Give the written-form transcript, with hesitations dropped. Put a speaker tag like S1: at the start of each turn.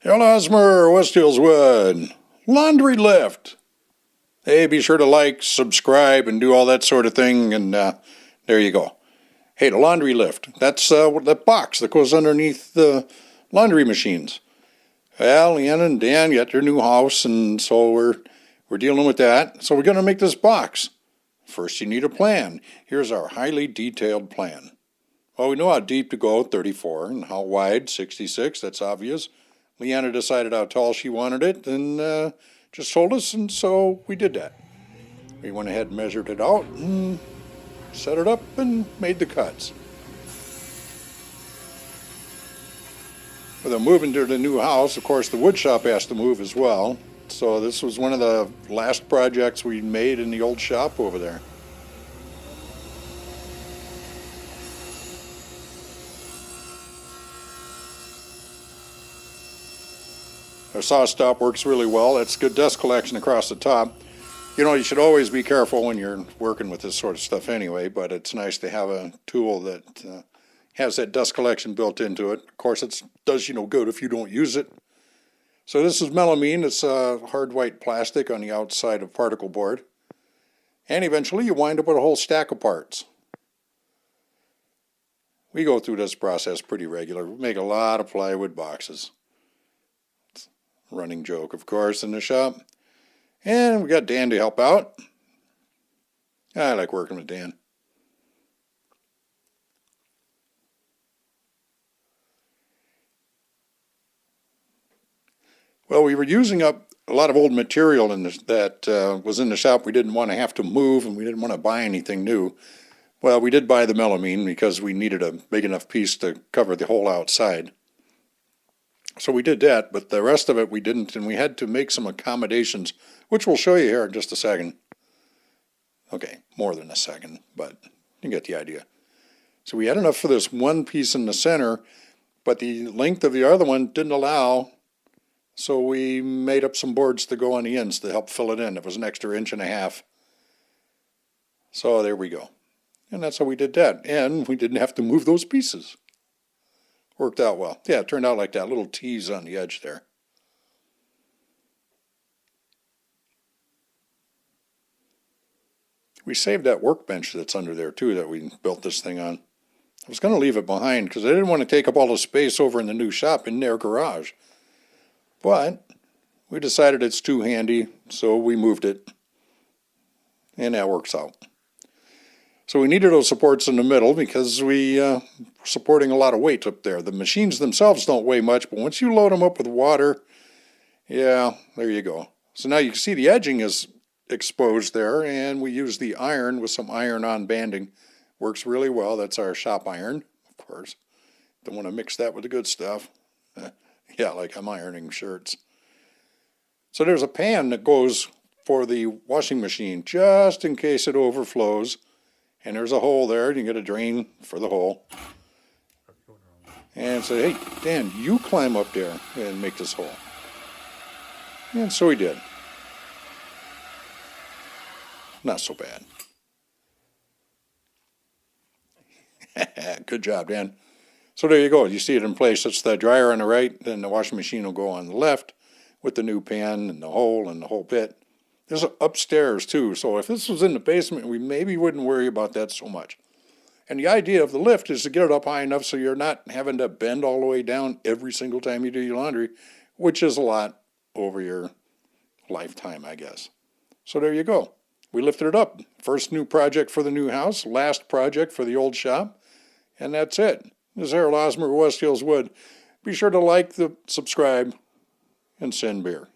S1: Hillosmer, West Hillswood, laundry lift. Hey, be sure to like, subscribe, and do all that sort of thing, and there you go. Hey, the laundry lift, that's that box that goes underneath the laundry machines. Well, Leanna and Dan got their new house, and so we're dealing with that. So we're going to make this box. First, you need a plan. Here's our highly detailed plan. Well, we know how deep to go, 34, and how wide, 66, that's obvious. Leanna decided how tall she wanted it and just told us, and so we did that. We went ahead and measured it out and set it up and made the cuts. With moving to the new house, of course, the wood shop has to move as well. So this was one of the last projects we made in the old shop over there. Our saw stop works really well. It's good dust collection across the top. You know, you should always be careful when you're working with this sort of stuff anyway, but it's nice to have a tool that has that dust collection built into it. Of course, it does you no good if you don't use it. So this is melamine. It's hard white plastic on the outside of particle board. And eventually you wind up with a whole stack of parts. We go through this process pretty regular. We make a lot of plywood boxes. It's a running joke, of course, in the shop. And we got Dan to help out. I like working with Dan. Well, we were using up a lot of old material that was in the shop. We didn't want to have to move, and we didn't want to buy anything new. Well, we did buy the melamine because we needed a big enough piece to cover the whole outside. So we did that, but the rest of it we didn't, and we had to make some accommodations, which we'll show you here in just a second. Okay, more than a second, but you get the idea. So we had enough for this one piece in the center, but the length of the other one didn't allow. So we made up some boards to go on the ends to help fill it in. It was an extra 1.5 inches. So there we go. And that's how we did that. And we didn't have to move those pieces. Worked out well. Yeah, it turned out like that, little tease on the edge there. We saved that workbench that's under there too that we built this thing on. I was going to leave it behind because I didn't want to take up all the space over in the new shop in their garage. But we decided it's too handy, so we moved it. And that works out. So we needed those supports in the middle because we were supporting a lot of weight up there. The machines themselves don't weigh much, but once you load them up with water, yeah, there you go. So now you can see the edging is exposed there, and we use the iron with some iron-on banding. Works really well. That's our shop iron, of course. Don't want to mix that with the good stuff. Yeah, like I'm ironing shirts. So there's a pan that goes for the washing machine just in case it overflows. And there's a hole there. You can get a drain for the hole. And say, hey, Dan, you climb up there and make this hole. And so he did. Not so bad. Good job, Dan. So there you go. You see it in place. It's the dryer on the right, then the washing machine will go on the left with the new pan and the whole pit. There's upstairs too, so if this was in the basement, we maybe wouldn't worry about that so much. And the idea of the lift is to get it up high enough so you're not having to bend all the way down every single time you do your laundry, which is a lot over your lifetime, I guess. So there you go. We lifted it up. First new project for the new house, last project for the old shop, and that's it. This is Harold Osmer, West Hills Wood. Be sure to like, subscribe, and send beer.